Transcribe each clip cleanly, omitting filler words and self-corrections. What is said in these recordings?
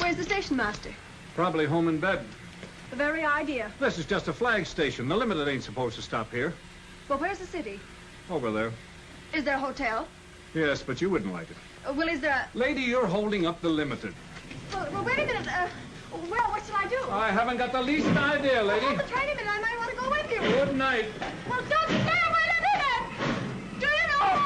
Where's the station master? Probably home in bed. The very idea. This is just a flag station. The Limited ain't supposed to stop here. But where's the city? Over there. Is there a hotel? Yes, but you wouldn't like it. Well, is there a... Lady, you're holding up the Limited. Well, wait a minute. Well, what shall I do? I haven't got the least idea, lady. Oh, but wait a minute. I might want to go with you. Good night. Well, just stay. Wait a minute. Do you know who I am?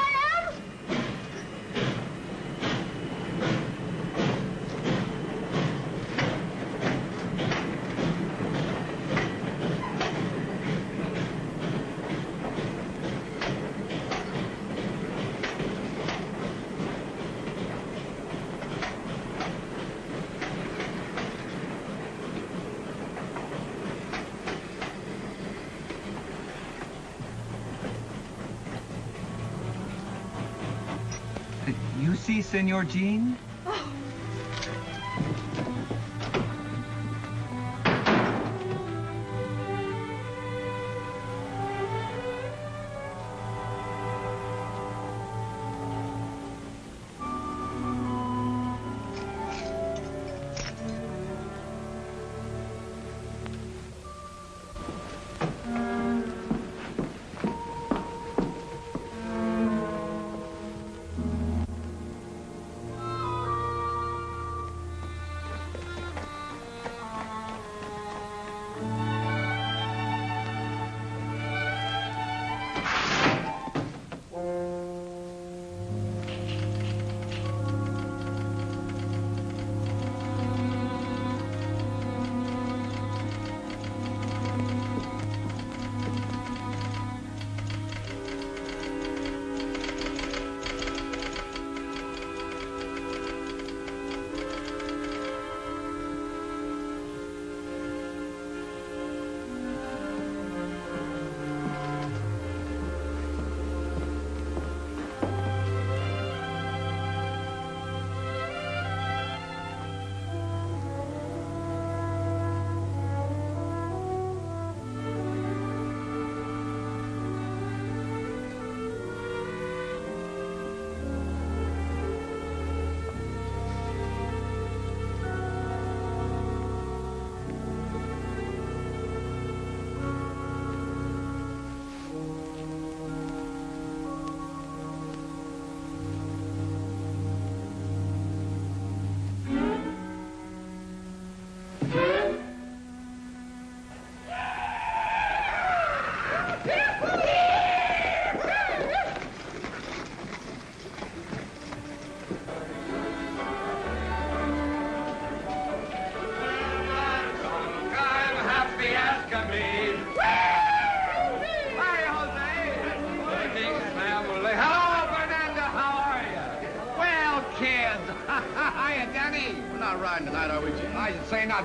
You see, Senor Jean? Oh.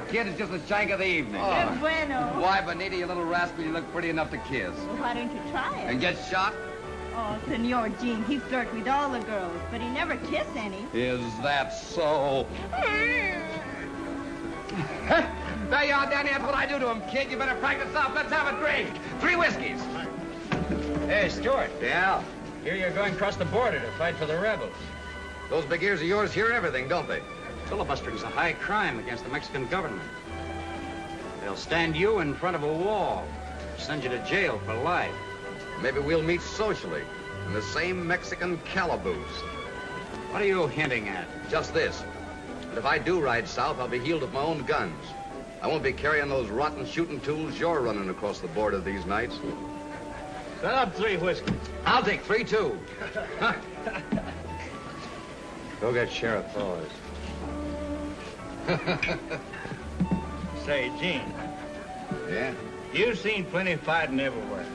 Kid, it's just the shank of the evening. Oh. Bueno. Why, Bonita, you little rascal, you look pretty enough to kiss. Well, why don't you try it? And get shot? Oh, Senor Jean, he flirts with all the girls, but he never kissed any. Is that so? There you are, Danny. That's what I do to him, kid. You better practice up. Let's have a drink. 3 whiskeys. Hey, Stuart. Yeah? Here you're going across the border to fight for the rebels. Those big ears of yours hear everything, don't they? Filibustering's a high crime against the Mexican government. They'll stand you in front of a wall, send you to jail for life. Maybe we'll meet socially in the same Mexican calaboose. What are you hinting at? Just this. That if I do ride south, I'll be healed with my own guns. I won't be carrying those rotten shooting tools you're running across the border these nights. Set up 3 whiskeys. I'll take 3, too. Go get Sheriff Paws. Say, Gene. Yeah? You've seen plenty of fighting everywhere.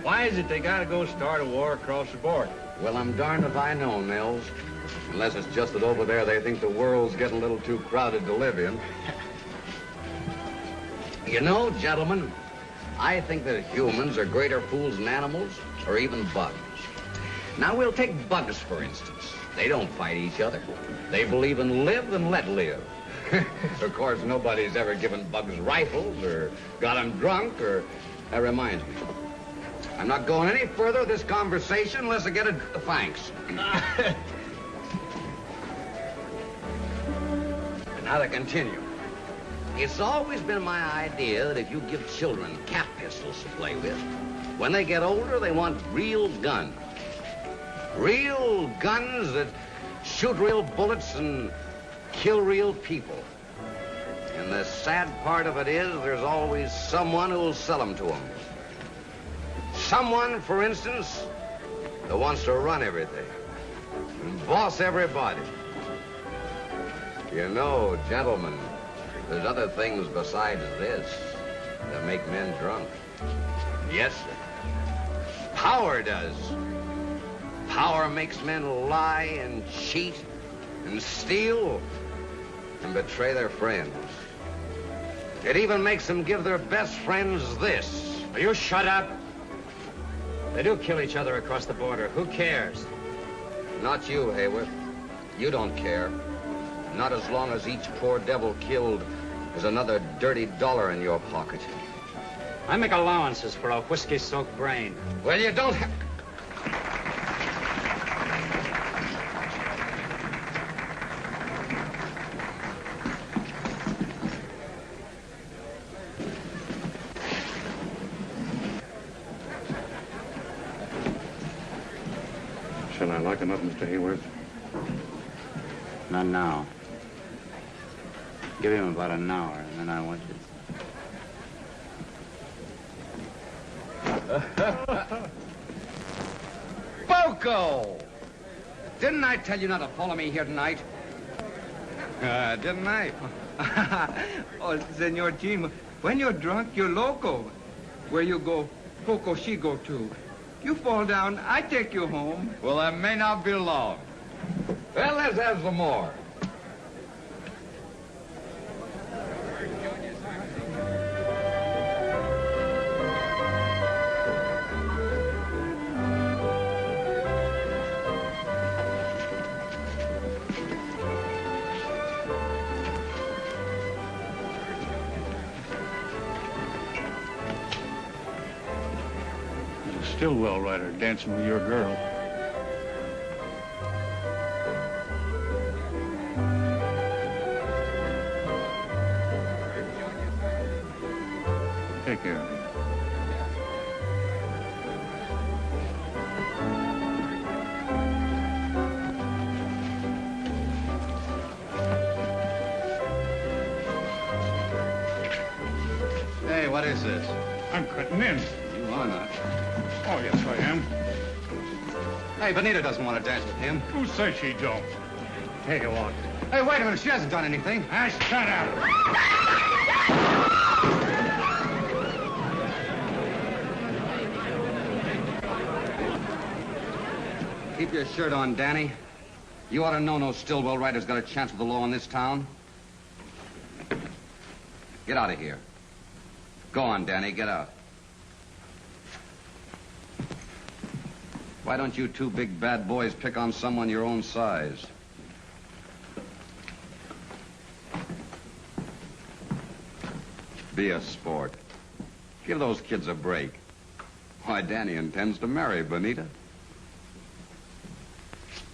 Why is it they gotta go start a war across the border? Well, I'm darned if I know, Nels. Unless it's just that over there they think the world's getting a little too crowded to live in. You know, gentlemen, I think that humans are greater fools than animals or even bugs. Now, we'll take bugs, for instance. They don't fight each other. They believe in live and let live. Of course, nobody's ever given bugs rifles or got them drunk or... That reminds me. I'm not going any further with this conversation unless I get a thanks. Now to continue. It's always been my idea that if you give children cap pistols to play with, when they get older, they want real guns. Real guns that shoot real bullets and kill real people. And the sad part of it is there's always someone who'll sell them to them. Someone, for instance, that wants to run everything and boss everybody. You know, gentlemen, there's other things besides this that make men drunk. Yes, sir. Power does. Power makes men lie and cheat and steal and betray their friends. It even makes them give their best friends this. Will you shut up? They do kill each other across the border. Who cares? Not you, Hayworth. You don't care. Not as long as each poor devil killed is another dirty dollar in your pocket. I make allowances for a whiskey-soaked brain. Well, you don't have... Shall I lock him up, Mr. Hayworth? Not now. Give him about an hour, and then I want you. Boko! Didn't I tell you not to follow me here tonight? Didn't I? Oh, Senor Jean, when you're drunk, you're loco. Where you go, Poco she go too. You fall down, I take you home. Well, that may not be long. Well, let's have some more. Stillwell rider dancing with your girl. Take care of him. Hey, what is this? I'm cutting in. You are not. Oh, yes, I am. Hey, Benita doesn't want to dance with him. Who says she don't? Take a walk. Hey, wait a minute. She hasn't done anything. Ah, shut up. Keep your shirt on, Danny. You ought to know no Stillwell rider's got a chance with the law in this town. Get out of here. Go on, Danny. Get out. Why don't you two big bad boys pick on someone your own size? Be a sport. Give those kids a break. Why, Danny intends to marry Benita.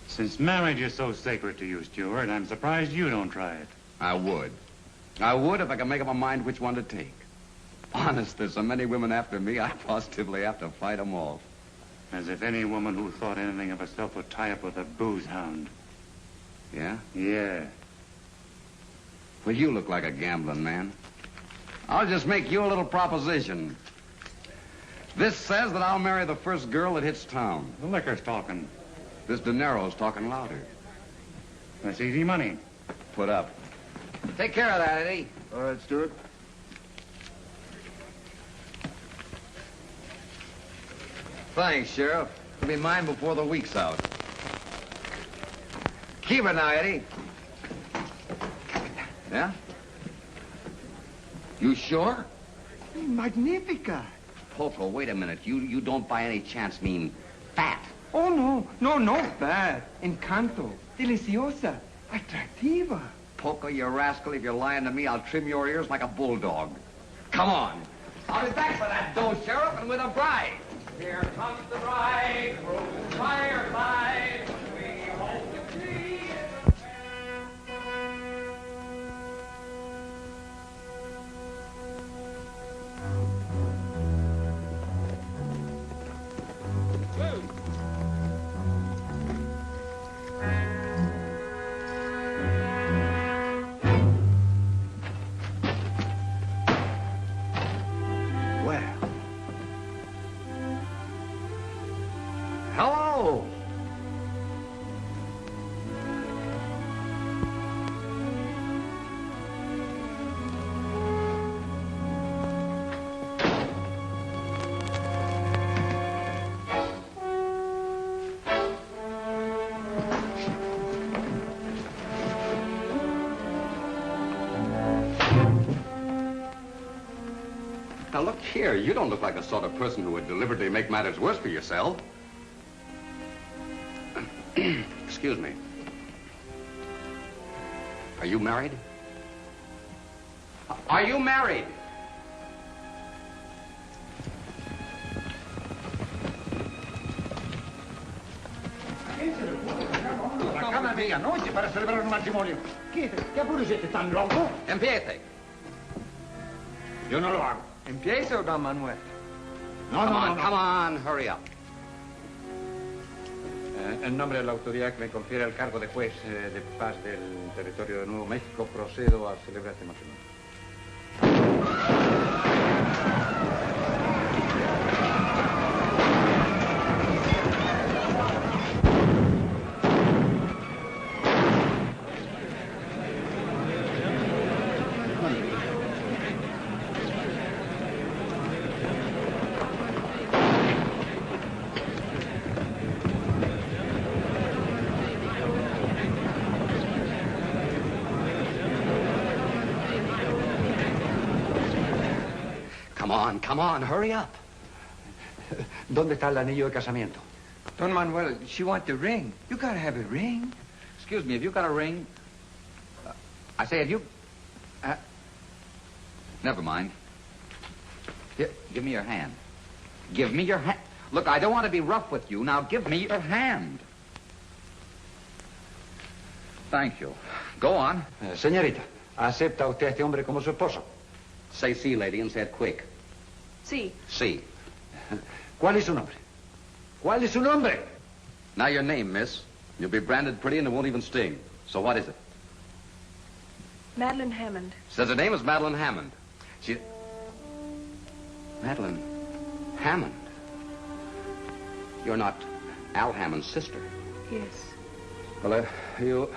Since marriage is so sacred to you, Stuart, I'm surprised you don't try it. I would. I would if I could make up my mind which one to take. Honest, there's so many women after me, I positively have to fight them off. As if any woman who thought anything of herself would tie up with a booze hound. Yeah? Yeah. Well, you look like a gambling man. I'll just make you a little proposition. This says that I'll marry the first girl that hits town. The liquor's talking. This dinero's talking louder. That's easy money. Put up. Take care of that, Eddie. All right, Stuart. Thanks, Sheriff. It'll be mine before the week's out. Keep it now, Eddie. Yeah? You sure? Magnifica. Poco, wait a minute. You don't by any chance mean fat. Oh, no bad. Encanto. Deliciosa. Atractiva. Poco, you rascal, if you're lying to me, I'll trim your ears like a bulldog. Come on. I'll be back for that dough, Sheriff, and with a bride. Here comes the bride, through fireside. We hope to see. Now, look here. You don't look like the sort of person who would deliberately make matters worse for yourself. Excuse me. Are you married? Are you married? La cama è medianoche para celebrar un matrimonio. ¿Qué apuro siete tan loco? Empiece. Yo no lo hago. Empiece, don Manuel. No, Come on, hurry up. En nombre de la autoridad que me confiere el cargo de juez de paz del territorio de Nuevo México, procedo a celebrar este matrimonio. Come on, hurry up. ¿Dónde está el anillo de casamiento? Don Manuel, she wants the ring. You gotta have a ring. Excuse me, have you got a ring? I say, have you... never mind. Here, give me your hand. Give me your hand. Look, I don't want to be rough with you. Now, give me your hand. Thank you. Go on. Señorita, ¿acepta usted a este hombre como su esposo? Say sí, lady, and say it quick. Sí. Sí. ¿Cuál es su nombre? ¿Cuál es su nombre? Now your name, miss. You'll be branded pretty and it won't even sting. So what is it? Madeline Hammond. Says her name is Madeline Hammond. She... Madeline Hammond? You're not Al Hammond's sister. Yes. Well, you...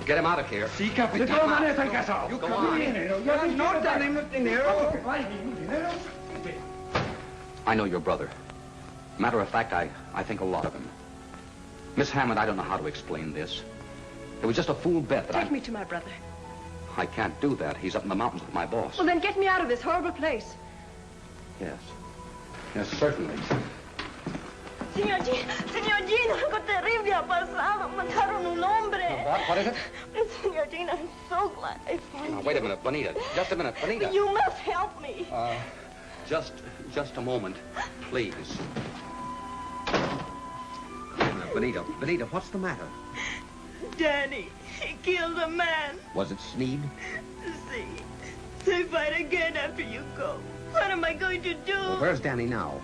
Get him out of here. Sí, capitán. De todas maneras están casados. You come on. No tenemos dinero. I know your brother. Matter of fact, I think a lot of him. Miss Hammond, I don't know how to explain this. It was just a fool bet that Take me to my brother. I can't do that. He's up in the mountains with my boss. Well, then get me out of this horrible place. Yes. Yes, certainly. Señor Jean, algo terrible ha pasado. Mataron un hombre. What is it? Señor Jean, I'm so glad I found you. Now, wait a minute, Bonita. Just a minute, Bonita. You must help me. Just a moment, please. Bonita, what's the matter? Danny, he killed a man. Was it Sneed? See, they fight again after you go. What am I going to do? Well, where's Danny now?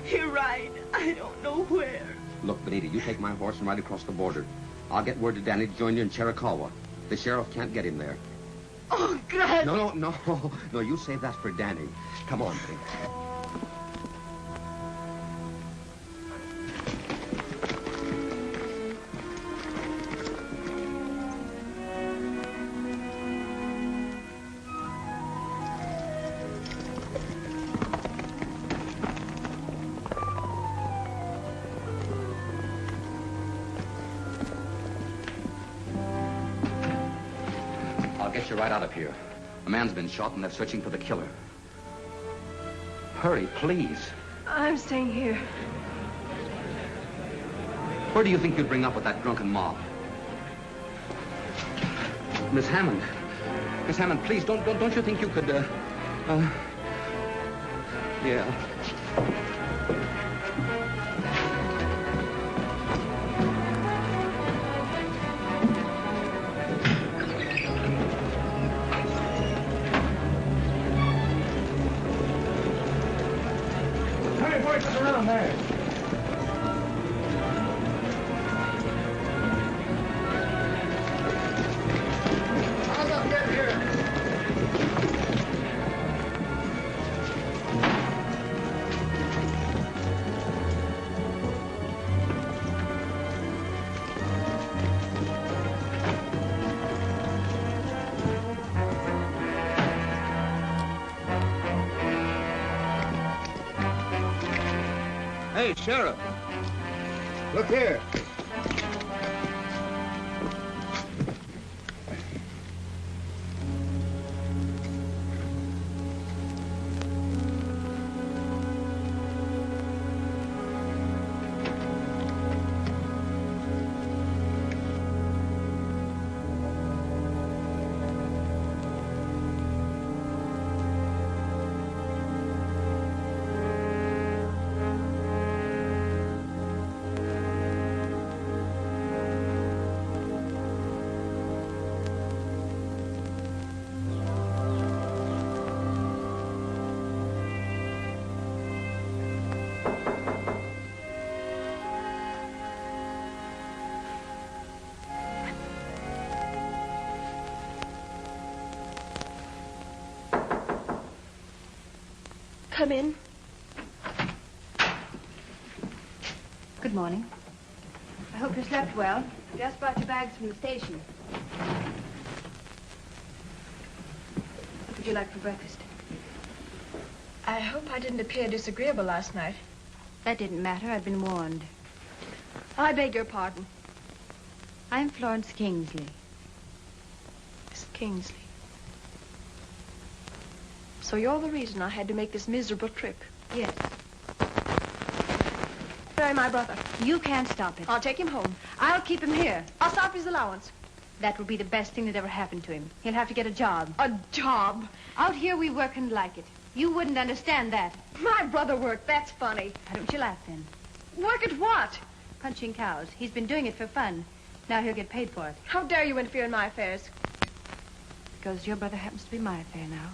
He ride. I don't know where. Look, Bonita, you take my horse and ride across the border. I'll get word to Danny to join you in Chiricahua. The sheriff can't get him there. Oh, God. No, you save that for Danny. Come on, Bonita. Get you right out of here. A man's been shot and they're searching for the killer. Hurry, please. I'm staying here. Where do you think you'd bring up with that drunken mob? Miss Hammond. Miss Hammond, please, don't you think you could, yeah. Around there. How's up get here? Hey, Sheriff. Look here. Come in. Good morning. I hope you slept well. Just brought your bags from the station. What would you like for breakfast? I hope I didn't appear disagreeable last night. That didn't matter. I'd been warned. I beg your pardon. I'm Florence Kingsley. Miss Kingsley. So you're the reason I had to make this miserable trip. Yes. Bury my brother. You can't stop it. I'll take him home. I'll keep him here. I'll stop his allowance. That will be the best thing that ever happened to him. He'll have to get a job. A job? Out here we work and like it. You wouldn't understand that. My brother worked. That's funny. Why don't you laugh then? Work at what? Punching cows. He's been doing it for fun. Now he'll get paid for it. How dare you interfere in my affairs? Because your brother happens to be my affair now.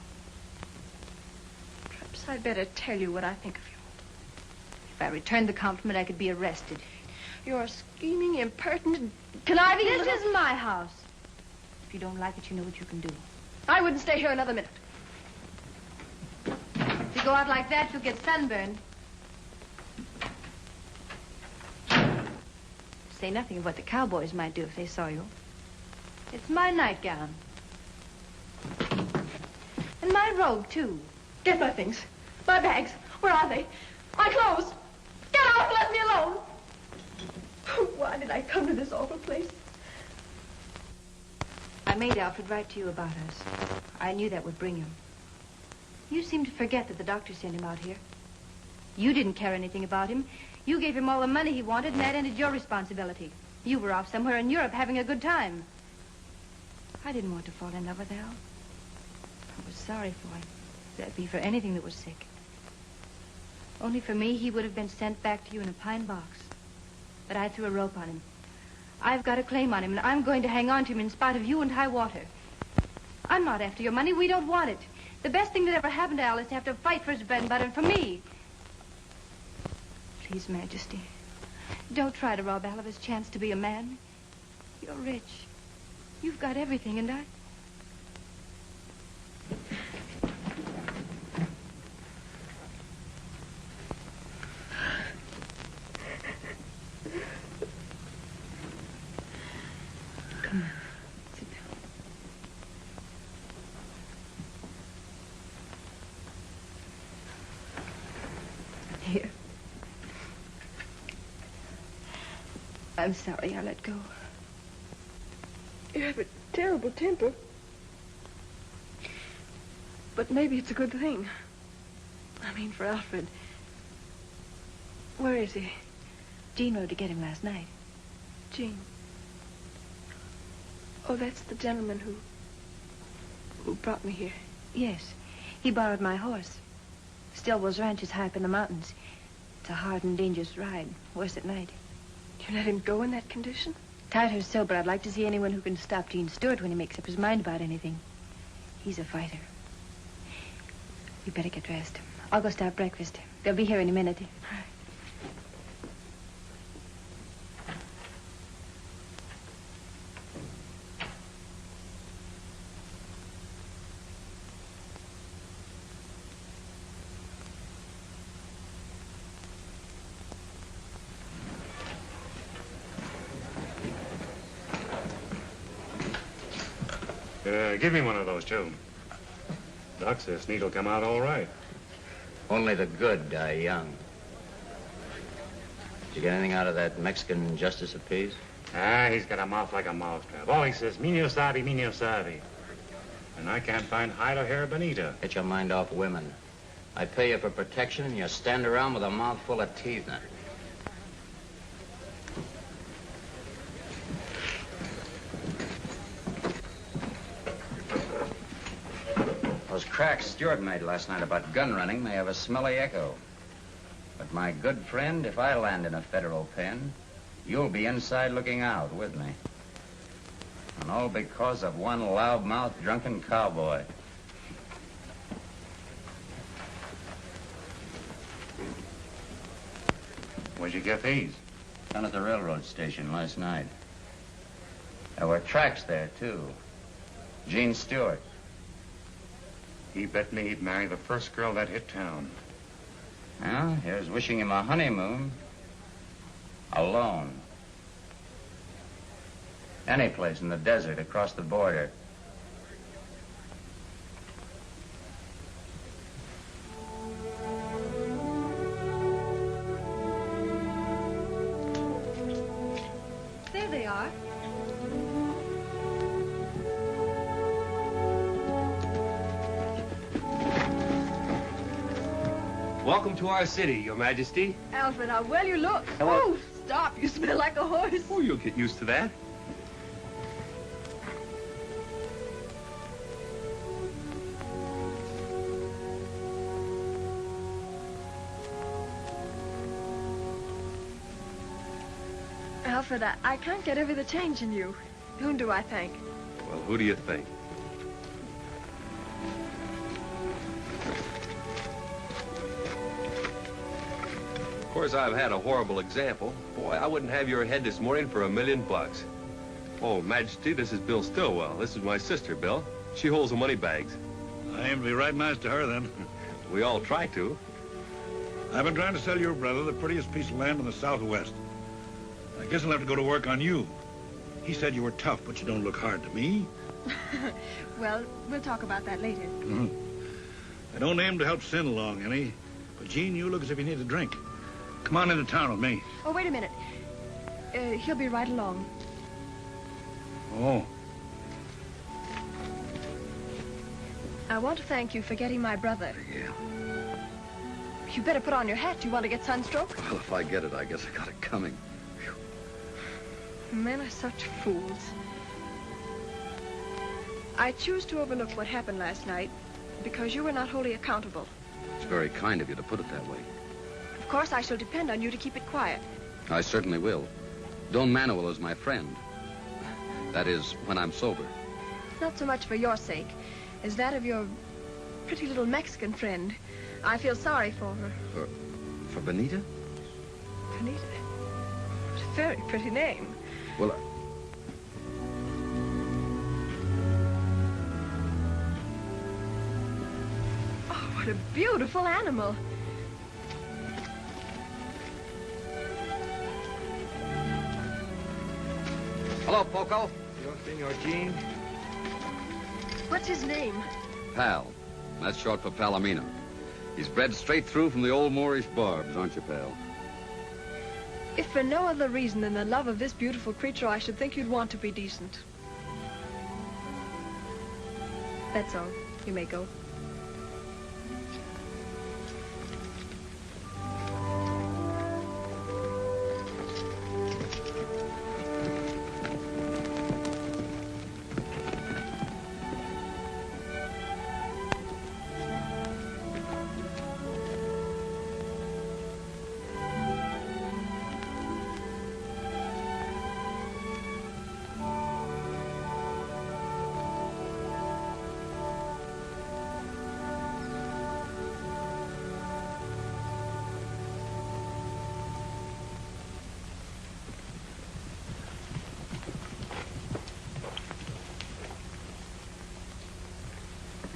Perhaps I'd better tell you what I think of you. If I returned the compliment, I could be arrested. You're a scheming, impertinent, conniving... This is my house. If you don't like it, you know what you can do. I wouldn't stay here another minute. If you go out like that, you'll get sunburned. Say nothing of what the cowboys might do if they saw you. It's my nightgown. And my robe, too. Get my things. My bags. Where are they? My clothes. Get out and let me alone. Why did I come to this awful place? I made Alfred write to you about us. I knew that would bring him. You seem to forget that the doctor sent him out here. You didn't care anything about him. You gave him all the money he wanted, and that ended your responsibility. You were off somewhere in Europe having a good time. I didn't want to fall in love with Al. I was sorry for him. That'd be for anything that was sick. Only for me, he would have been sent back to you in a pine box. But I threw a rope on him. I've got a claim on him, and I'm going to hang on to him in spite of you and high water. I'm not after your money. We don't want it. The best thing that ever happened to Al is to have to fight for his bread and butter, and for me. Please, Majesty, don't try to rob Al of his chance to be a man. You're rich. You've got everything, and I... Come on, sit down. Here. I'm sorry I let go. You have a terrible temper. But maybe it's a good thing. I mean, for Alfred. Where is he? Jean rode to get him last night. Jean. Oh, that's the gentleman who brought me here. Yes. He borrowed my horse. Stillwell's ranch is high up in the mountains. It's a hard and dangerous ride. Worse at night. You let him go in that condition? Tired or sober, I'd like to see anyone who can stop Gene Stewart when he makes up his mind about anything. He's a fighter. You better get dressed. I'll go start breakfast. They'll be here in a minute. All right. Give me one of those, too. Doc says Sneed'll come out all right. Only the good die young. Did you get anything out of that Mexican justice of peace? Ah, he's got a mouth like a mousetrap. All he says, "Minio sabe." And I can't find hide or hair bonita. Get your mind off women. I pay you for protection, and you stand around with a mouth full of teeth in it. Those cracks Stewart made last night about gun running may have a smelly echo. But my good friend, if I land in a federal pen, you'll be inside looking out with me. And all because of one loudmouth drunken cowboy. Where'd you get these? Down at the railroad station last night. There were tracks there, too. Gene Stewart. He bet me he'd marry the first girl that hit town. Well, here's wishing him a honeymoon. Alone. Any place in the desert across the border. There they are. Welcome to our city, Your Majesty. Alfred, how well you look. Hello. Oh, stop. You smell like a horse. Oh, you'll get used to that. Alfred, I can't get over the change in you. Whom do I thank? Well, who do you think? Of course, I've had a horrible example. Boy, I wouldn't have your head this morning for $1,000,000. Oh, Majesty, this is Bill Stillwell. This is my sister, Bill. She holds the money bags. I aim to be right nice to her, then. We all try to. I've been trying to sell your brother the prettiest piece of land in the Southwest. I guess I'll have to go to work on you. He said you were tough, but you don't look hard to me. Well, we'll talk about that later. I don't aim to help Sin along any, but Gene, you look as if you need a drink. Come on into town with me. Oh, wait a minute. He'll be right along. Oh. I want to thank you for getting my brother. Yeah. You better put on your hat. Do you want to get sunstroke? Well, if I get it, I guess I got it coming. Men are such fools. I choose to overlook what happened last night because you were not wholly accountable. It's very kind of you to put it that way. Of course, I shall depend on you to keep it quiet. I certainly will. Don Manuel is my friend. That is, when I'm sober. Not so much for your sake as that of your pretty little Mexican friend. I feel sorry for her. For Benita? Benita? What a very pretty name. Well, Oh, what a beautiful animal. Hello, Poco. Yo, Senor Gene. What's his name? Pal. That's short for Palomino. He's bred straight through from the old Moorish barbs, aren't you, pal? If for no other reason than the love of this beautiful creature, I should think you'd want to be decent. That's all. You may go.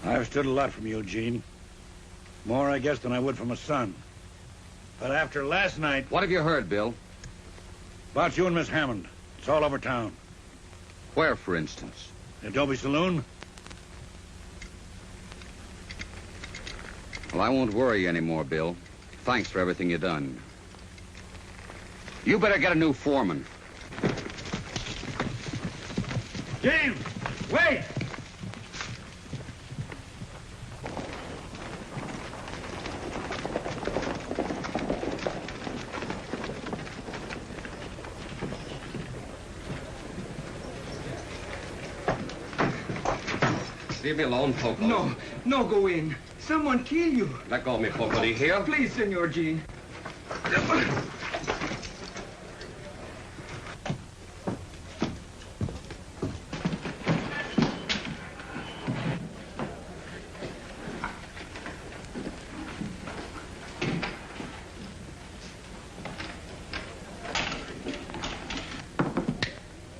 I've stood a lot from you, Gene. More, I guess, than I would from a son. But after last night... What have you heard, Bill? About you and Miss Hammond. It's all over town. Where, for instance? The Adobe Saloon? Well, I won't worry you anymore, Bill. Thanks for everything you've done. You better get a new foreman. James! Wait! Leave me alone, Poco. No, no, go in. Someone kill you. Let go of me, Poco. Do you hear? Please, Senor Gene.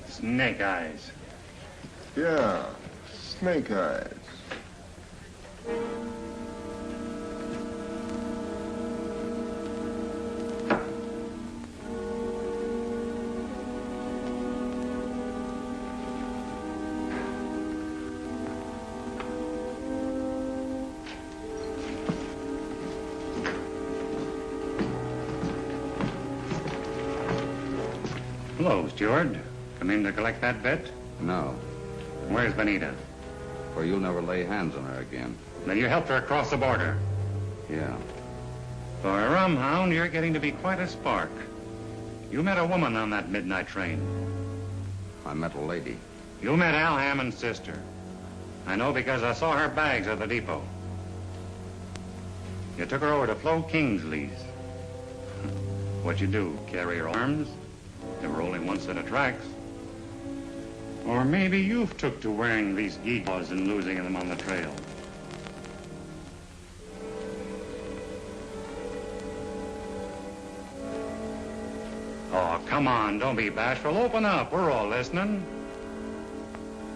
Snake eyes. Yeah, snake eyes. Hello, steward. Come in to collect that bet? No. Where's Benita? For you'll never lay hands on her again. Then you helped her across the border. Yeah. For a rum hound, you're getting to be quite a spark. You met a woman on that midnight train. I met a lady. You met Al Hammond's sister. I know because I saw her bags at the depot. You took her over to Flo Kingsley's. What'd you do, carry her arms? There were only one set of tracks. Or maybe you've took to wearing these gewgaws and losing them on the trail. Oh, come on, don't be bashful. Open up, we're all listening.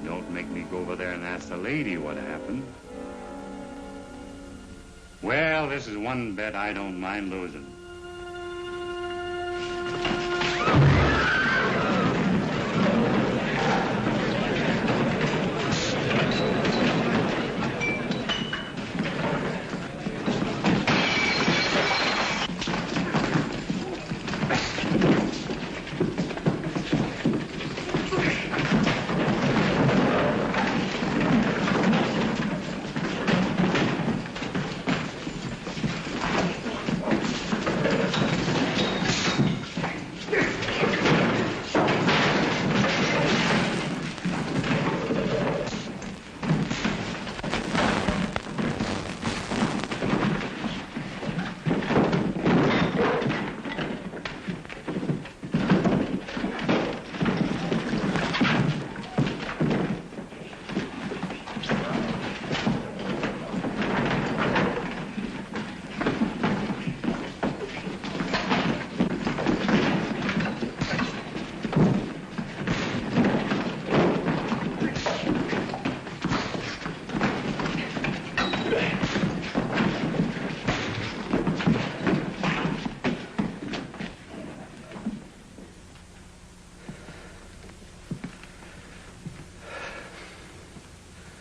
Don't make me go over there and ask the lady what happened. Well, this is one bet I don't mind losing.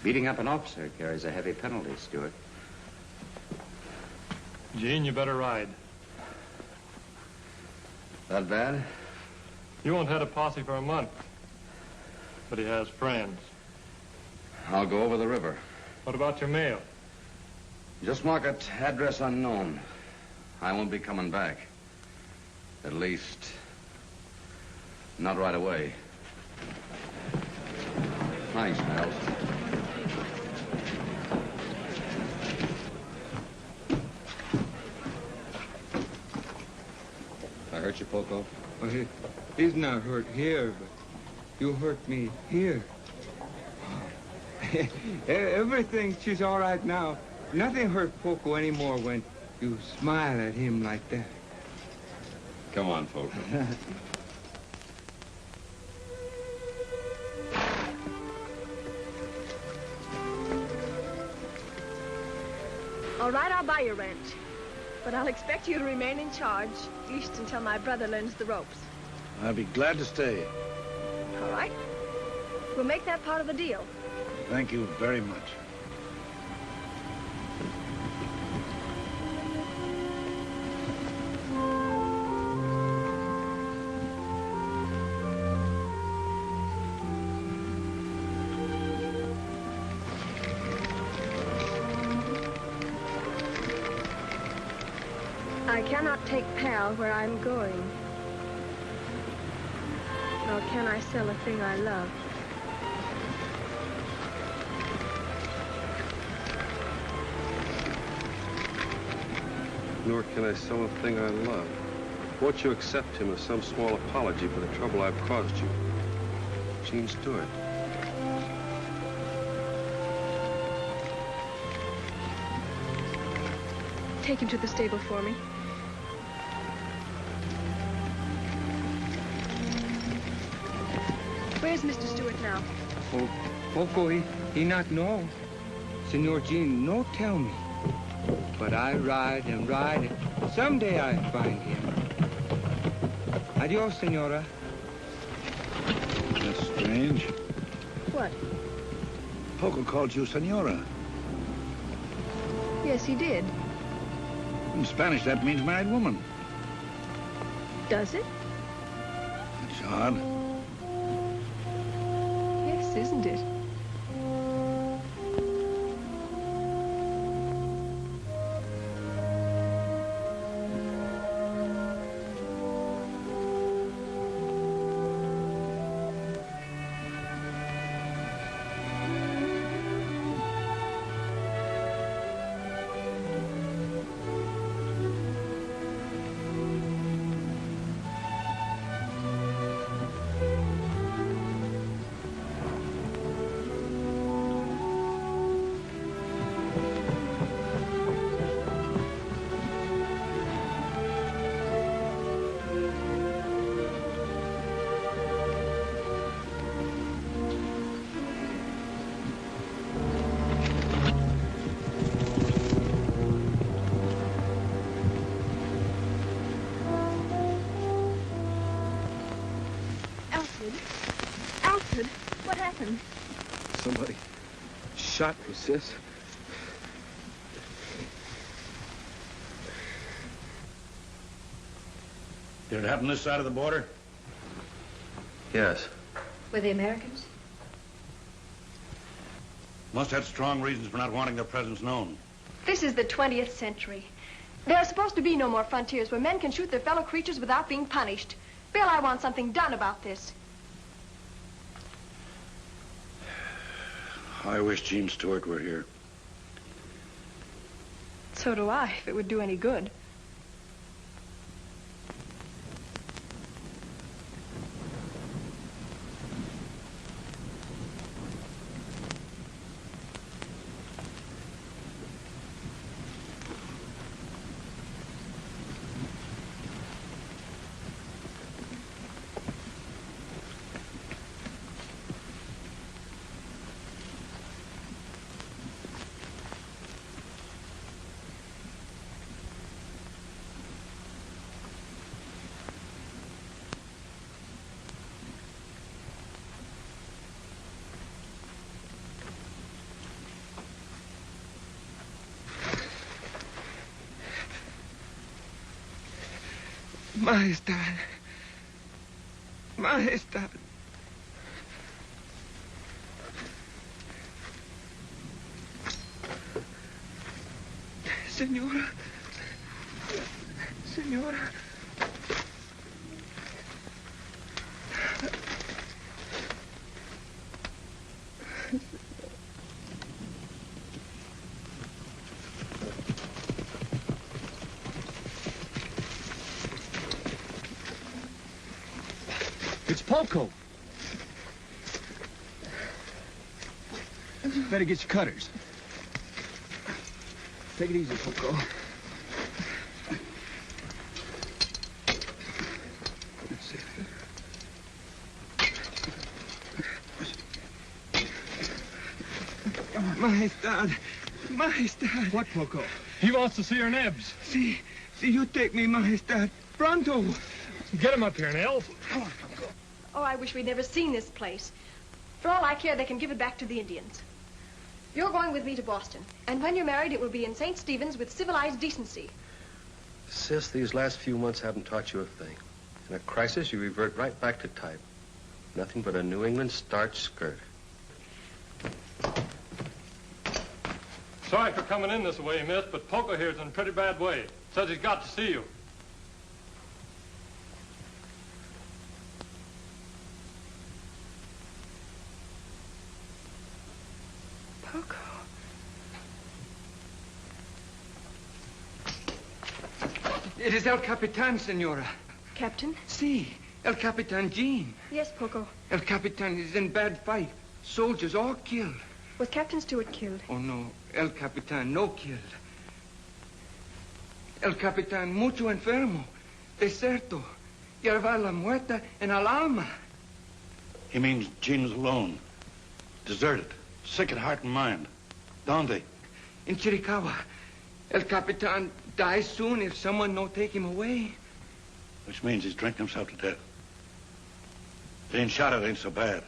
Beating up an officer carries a heavy penalty, Stewart. Gene, you better ride. That bad? You won't have a posse for a month. But he has friends. I'll go over the river. What about your mail? Just mark it address unknown. I won't be coming back. At least, not right away. Thanks, Miles. I hurt you, Poco? Well, he's not hurt here, but you hurt me here. Everything, she's all right now. Nothing hurt Poco anymore when you smile at him like that. Come on, Poco. All right, I'll buy your ranch. But I'll expect you to remain in charge, at least until my brother learns the ropes. I'll be glad to stay. All right? We'll make that part of the deal. Thank you very much. I cannot take Pal where I'm going. Nor can I sell a thing I love. Nor can I sell a thing I love. Won't you accept him as some small apology for the trouble I've caused you? Gene Stewart. Take him to the stable for me. Where's Mr. Stewart now? Oh, Poco, he not know. Senor Gene, no tell me. But I ride and ride, and someday I find him. Adios, senora. That's strange. What? Poco called you senora. Yes, he did. In Spanish, that means married woman. Does it? It It's odd. Yes, isn't it? Alfred, what happened? Somebody shot me, sis. Did it happen this side of the border? Yes. Were they Americans? Must have strong reasons for not wanting their presence known. This is the 20th century. There are supposed to be no more frontiers where men can shoot their fellow creatures without being punished. Bill, I want something done about this. I wish Gene Stewart were here. So do I, if it would do any good. Majestad. Majestad. Señora. Señora. It's Poco. Better get your cutters. Take it easy, Poco. That's it. Majestad. Majestad. What, Poco? He wants to see your nibs. See, you take me, Majestad. Pronto. Get him up here, Nels. Come on, Poco. Oh, I wish we'd never seen this place. For all I care, they can give it back to the Indians. You're going with me to Boston. And when you're married, it will be in St. Stephen's with civilized decency. Sis, these last few months haven't taught you a thing. In a crisis, you revert right back to type. Nothing but a New England starch skirt. Sorry for coming in this way, miss, but Poco here's in a pretty bad way. Says he's got to see you. Poco. It is El Capitan, Senora. Captain? Si, El Capitan Gene. Yes, Poco. El Capitan is in bad fight. Soldiers all killed. Was Captain Stewart killed? Oh, no. El Capitan no killed. El Capitan mucho enfermo. Deserto. Lleva la muerta en el alma. He means Gene was alone. Deserted. Sick at heart and mind. Donde? In Chiricahua. El Capitan dies soon if someone no take him away. Which means he's drinking himself to death. Being shot at ain't so bad.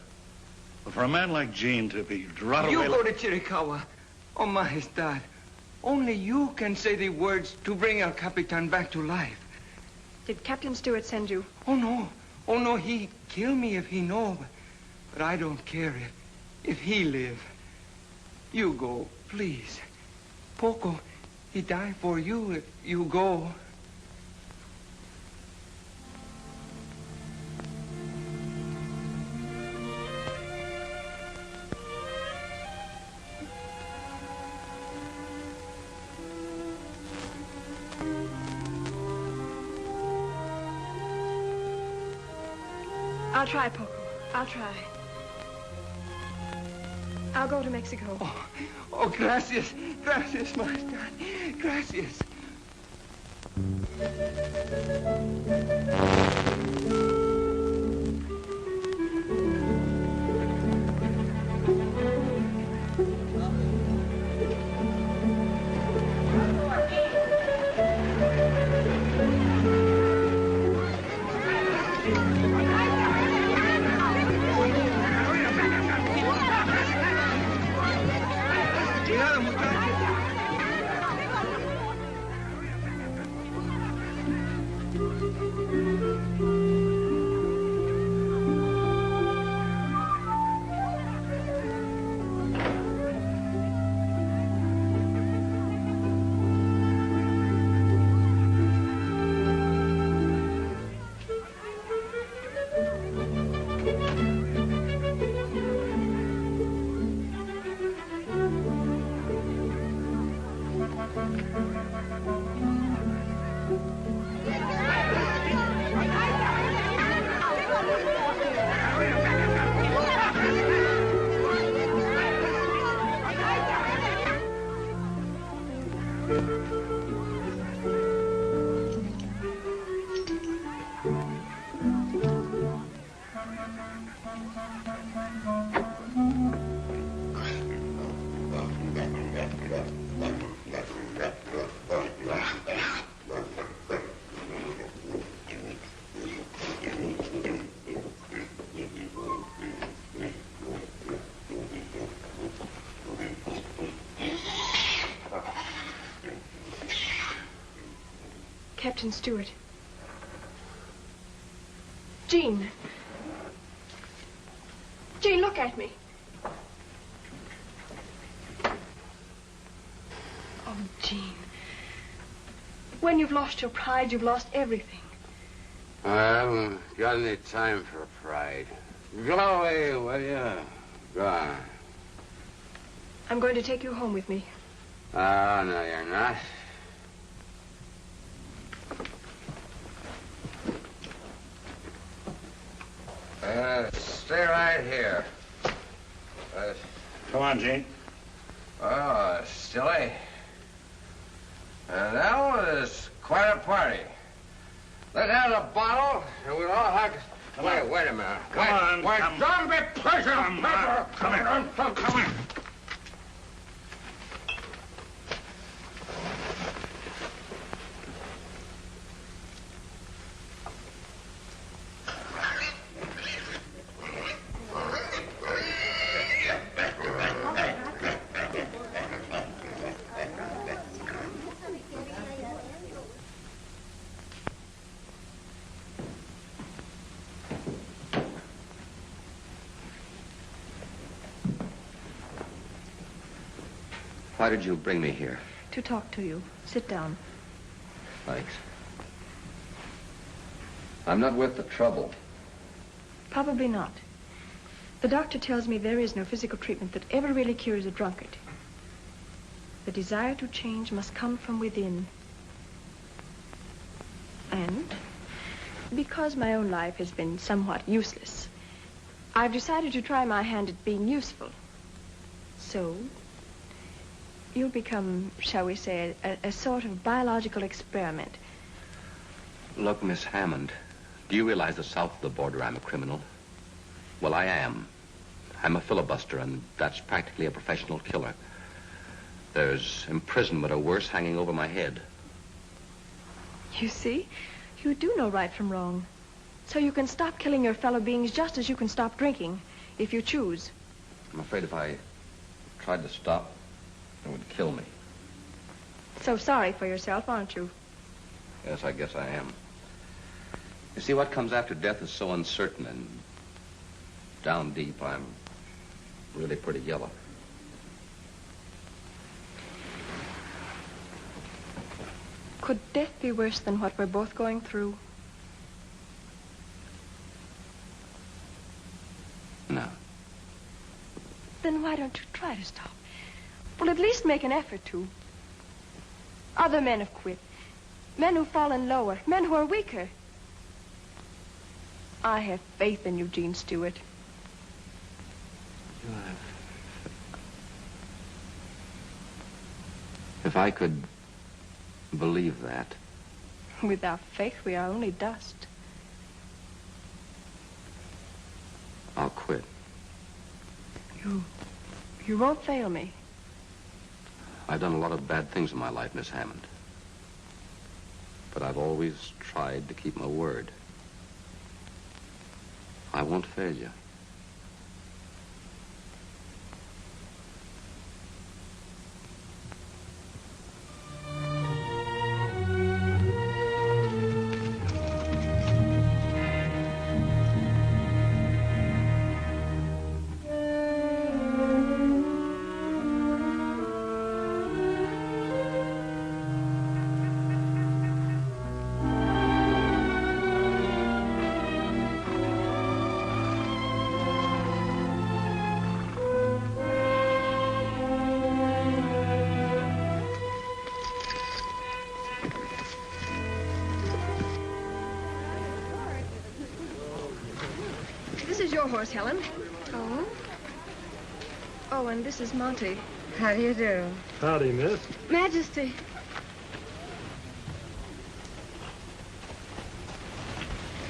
But for a man like Gene to be run away... You go to Chiricahua. Oh, Majestad. Only you can say the words to bring El Capitan back to life. Did Captain Stewart send you? Oh, no. Oh, no, he kill me if he know, but I don't care if he live. You go, please. Poco, he die for you if you go. I'll try, Poco. I'll try. I'll go to Mexico. Oh, gracias. Gracias, Marta. Gracias. Captain Stewart. Jean. Jean, look at me. Oh, Jean. When you've lost your pride, you've lost everything. I haven't got any time for pride. Go away, will you? Go on. I'm going to take you home with me. Oh, no, you're not. Stay right here. Come on, Gene. Oh, silly. That was quite a party. Let's have a bottle, and we'll all have... Wait a minute. Come on. Don't be pushing. Come on. Why did you bring me here? To talk to you. Sit down. Thanks. I'm not worth the trouble. Probably not. The doctor tells me there is no physical treatment that ever really cures a drunkard. The desire to change must come from within. And because my own life has been somewhat useless, I've decided to try my hand at being useful. So, you'll become, shall we say, a sort of biological experiment. Look, Miss Hammond, do you realize that south of the border I'm a criminal? Well, I am. I'm a filibuster, and that's practically a professional killer. There's imprisonment or worse hanging over my head. You see, you do know right from wrong. So you can stop killing your fellow beings just as you can stop drinking, if you choose. I'm afraid if I tried to stop, it would kill me. So sorry for yourself, aren't you? Yes, I guess I am. You see, what comes after death is so uncertain, and down deep, I'm really pretty yellow. Could death be worse than what we're both going through? No. Then why don't you try to stop? Well, at least make an effort to. Other men have quit. Men who've fallen lower. Men who are weaker. I have faith in Eugene Stewart. If I could believe that. Without faith, we are only dust. I'll quit. You won't fail me. I've done a lot of bad things in my life, Miss Hammond. But I've always tried to keep my word. I won't fail you. Your horse, Helen. Oh? Oh, and this is Monty. How do you do? Howdy, miss. Majesty.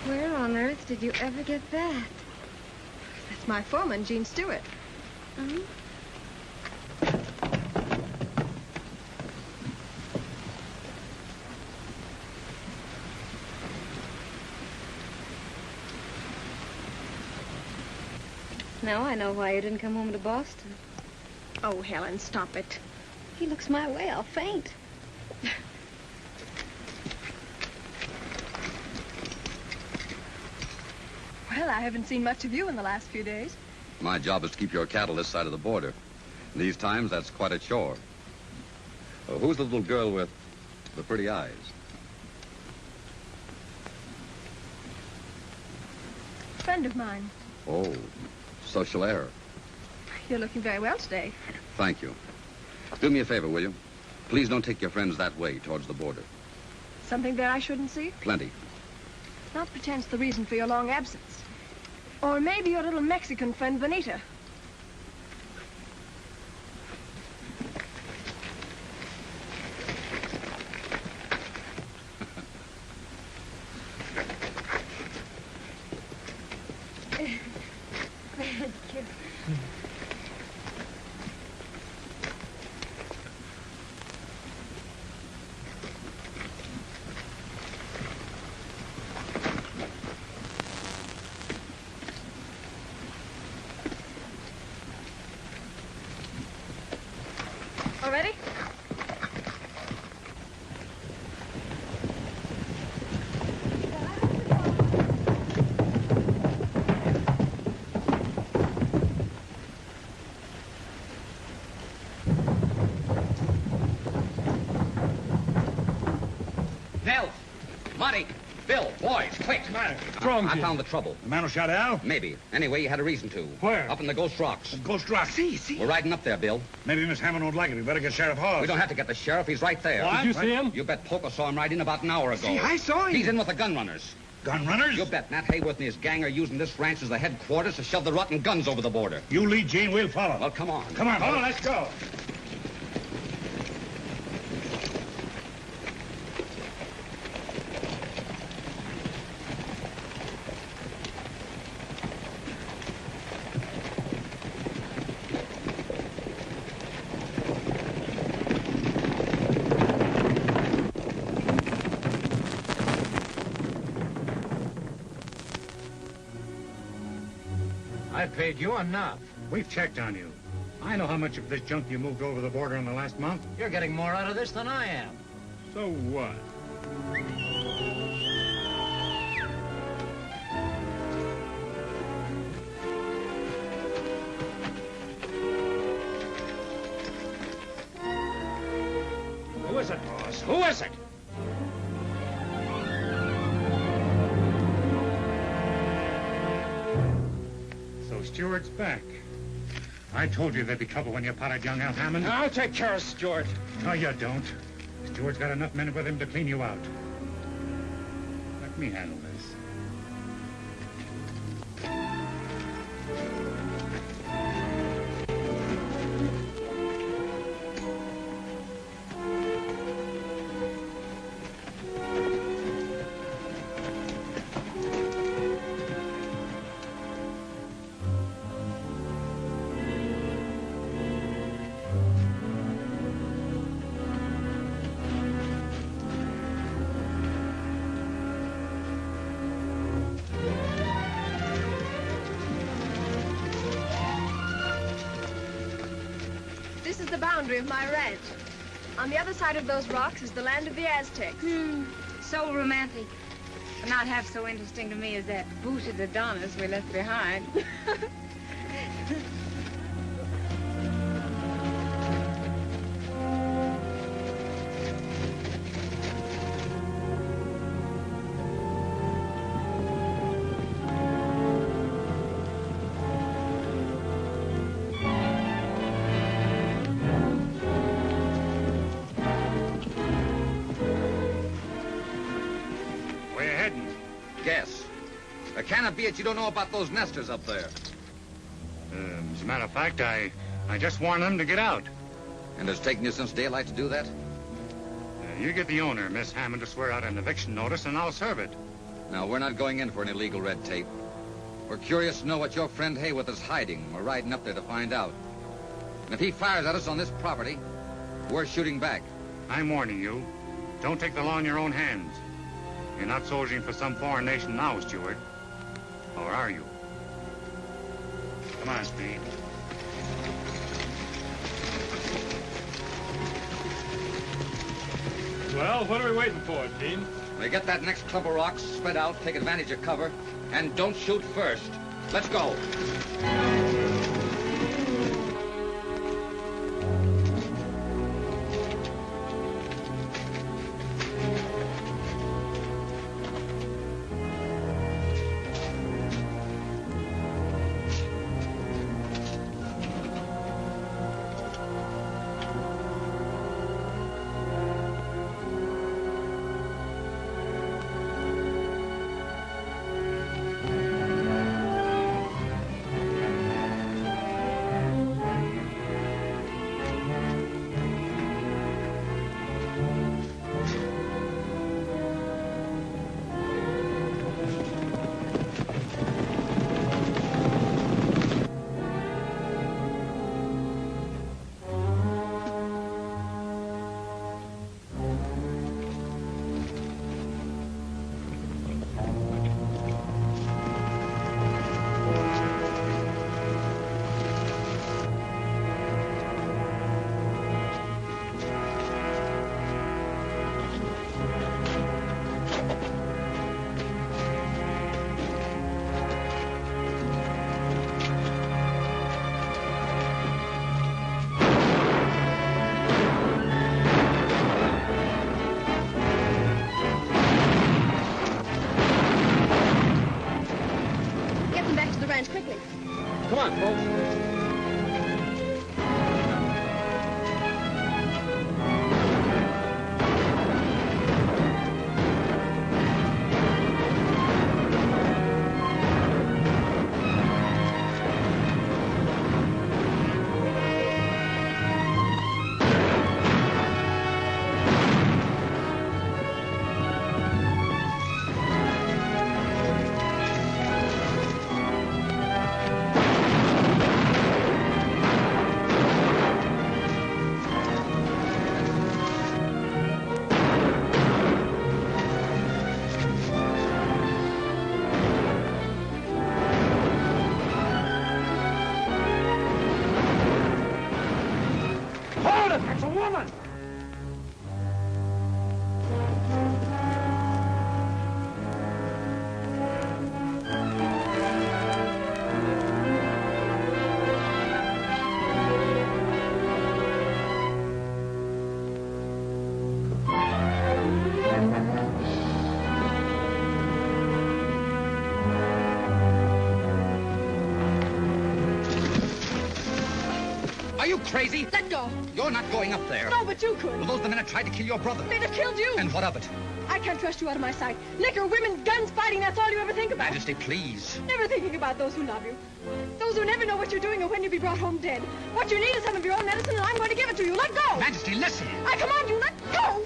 Where on earth did you ever get that? That's my foreman, Gene Stewart. Mm-hmm. Now I know why you didn't come home to Boston. Oh, Helen, stop it. He looks my way, I'll faint. Well, I haven't seen much of you in the last few days. My job is to keep your cattle this side of the border. In these times, that's quite a chore. Who's the little girl with the pretty eyes? Friend of mine. Oh, social error. You're looking very well today. Thank you. Do me a favor, will you? Please don't take your friends that way, towards the border. Something there I shouldn't see? Plenty. Not pretend's the reason for your long absence. Or maybe your little Mexican friend, Bonita. Ready? Nels! Monty! Bill! Boys, quick! What's the matter? What's wrong, I found the trouble. The man who shot Al? Maybe. Anyway, you had a reason to. Where? Up in the Ghost Rocks. Ghost Rock. See. We're riding up there, Bill. Maybe Miss Hammond won't like it. We better get Sheriff Hawes. We don't have to get the sheriff. He's right there. What? Did you see him? You bet Poco saw him right in about an hour ago. See, I saw him. He's in with the gun runners. Gun runners? You bet. Nat Hayworth and his gang are using this ranch as the headquarters to shove the rotten guns over the border. You lead, Gene. We'll follow. Well, come on. Come on, let's go. I paid you enough. We've checked on you. I know how much of this junk you moved over the border in the last month. You're getting more out of this than I am. So what? is it, boss? Who is it? So Stewart's back. I told you there'd be trouble when you potted young Al Hammond. I'll take care of Stewart. No, you don't. Stewart's got enough men with him to clean you out. Let me handle this. This is the boundary of my ranch. On the other side of those rocks is the land of the Aztecs. So romantic. But not half so interesting to me as that booted Adonis we left behind. Where you heading? Guess. Can it be that you don't know about those nesters up there? As a matter of fact, I just warned them to get out. And it's taken you since daylight to do that? You get the owner, Miss Hammond, to swear out an eviction notice, and I'll serve it. Now, we're not going in for any legal red tape. We're curious to know what your friend Hayworth is hiding. We're riding up there to find out. And if he fires at us on this property, we're shooting back. I'm warning you. Don't take the law in your own hands. You're not soldiering for some foreign nation now, Stewart. Or are you? Come on, Speed. Well, what are we waiting for, Dean? We get that next clump of rocks, spread out, take advantage of cover, and don't shoot first. Let's go. Quickly. Come on, folks. That's a woman! crazy? Let go. You're not going up there. No, but you could. Well, those are the men that tried to kill your brother. They'd have killed you. And what of it? I can't trust you out of my sight. Liquor, women, guns, fighting, that's all you ever think about. Majesty, please. Never thinking about those who love you. Those who never know what you're doing or when you'll be brought home dead. What you need is some of your own medicine, and I'm going to give it to you. Let go. Majesty, listen. I command you, let go.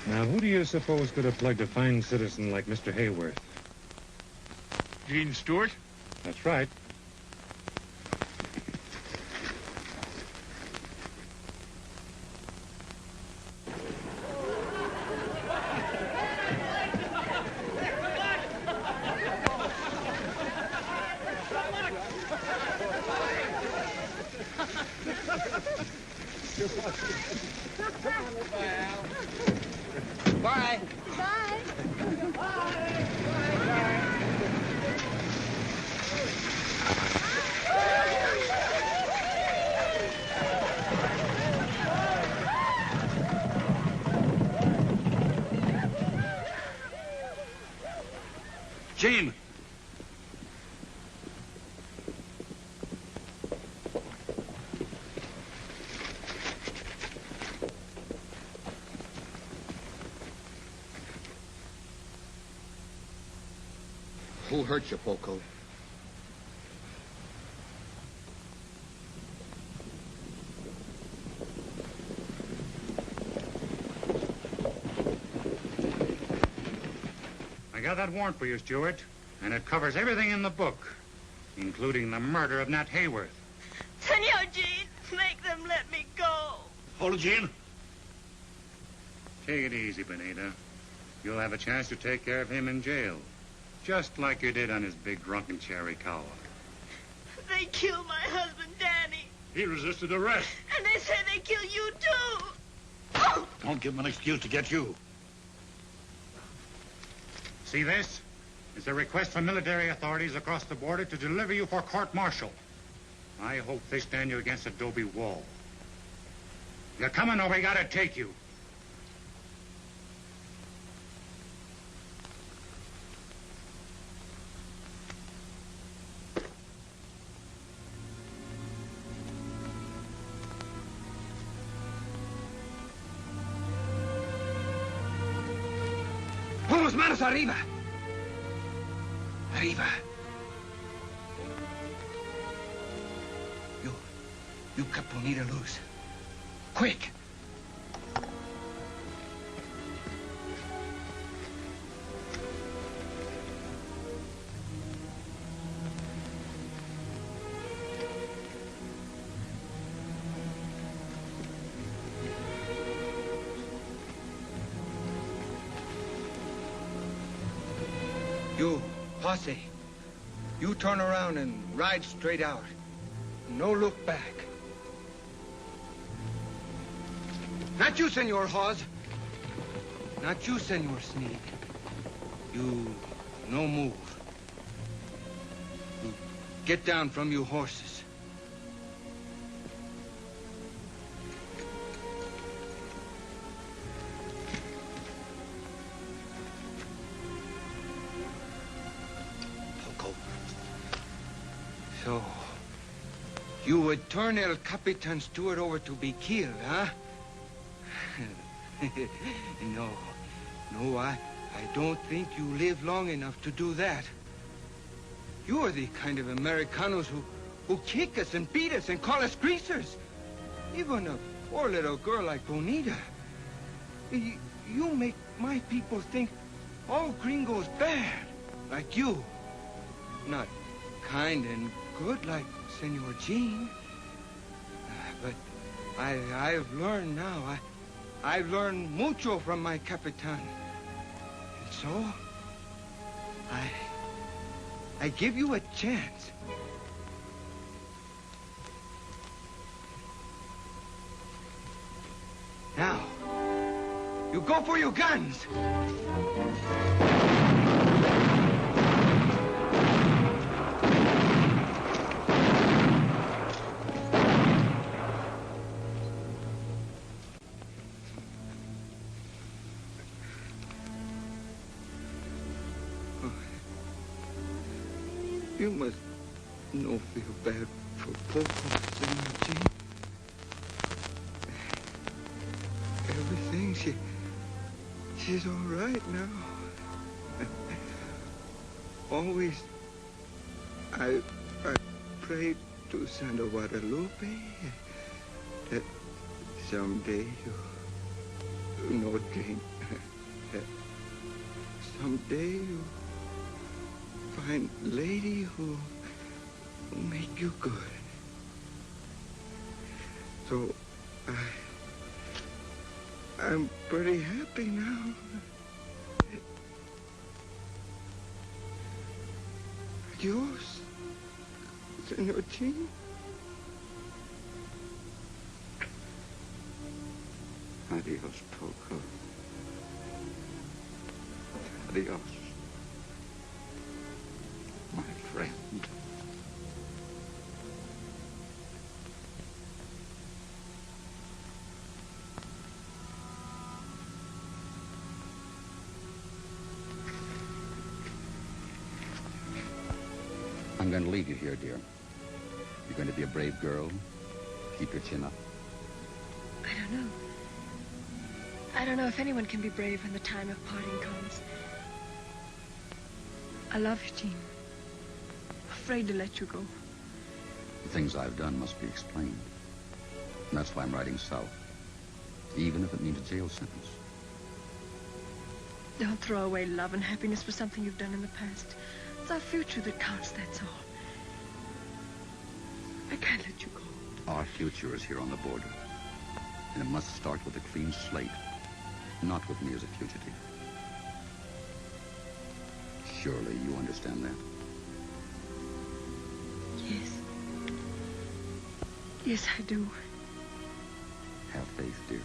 Now, who do you suppose could have plugged a fine citizen like Mr. Hayworth? Gene Stewart? That's right. Bye. Gene! Who hurt you, Poco? I got that warrant for you, Stewart, and it covers everything in the book, including the murder of Nat Hayworth. Senor Gene, make them let me go. Hold it, Gene. Take it easy, Benita. You'll have a chance to take care of him in jail, just like you did on his big drunken Cherikawa. They killed my husband, Danny. He resisted arrest. And they say they kill you, too. Don't give him an excuse to get you. See this? is a request from military authorities across the border to deliver you for court-martial. I hope they stand you against adobe wall. You're coming or we gotta take you. ¡Vamos, manos arriba! Arriba. You cut Bonita loose. Quick! You, posse, you turn around and ride straight out. No look back. Not you, Senor Hawes. Not you, Senor Sneak. You no move. You get down from you horses. So, you would turn El Capitan Stewart over to be killed, huh? No, I don't think you live long enough to do that. You are the kind of Americanos who kick us and beat us and call us greasers. Even a poor little girl like Bonita. You make my people think all gringos bad, like you. Not kind and good like Senor Jean. But I've learned now. I've learned mucho from my Capitan. And so, I give you a chance. Now, you go for your guns. You must no feel bad for Poco, Senor Jean. Everything, she's all right now. Always, I prayed to Santa Guadalupe that someday you know, Jane, someday you find lady who make you good. So I'm pretty happy now. Adios, Senor Jean. Adios, Poco. Adios, my friend. I'm going to leave you here, dear. You're going to be a brave girl. Keep your chin up. I don't know if anyone can be brave when the time of parting comes. I love you, Jean. Afraid to let you go. The things I've done must be explained. And that's why I'm riding south. Even if it means a jail sentence. Don't throw away love and happiness for something you've done in the past. It's our future that counts, that's all. I can't let you go. Our future is here on the border. And it must start with a clean slate. Not with me as a fugitive. Surely you understand that? Yes. Yes, I do. Have faith, dear.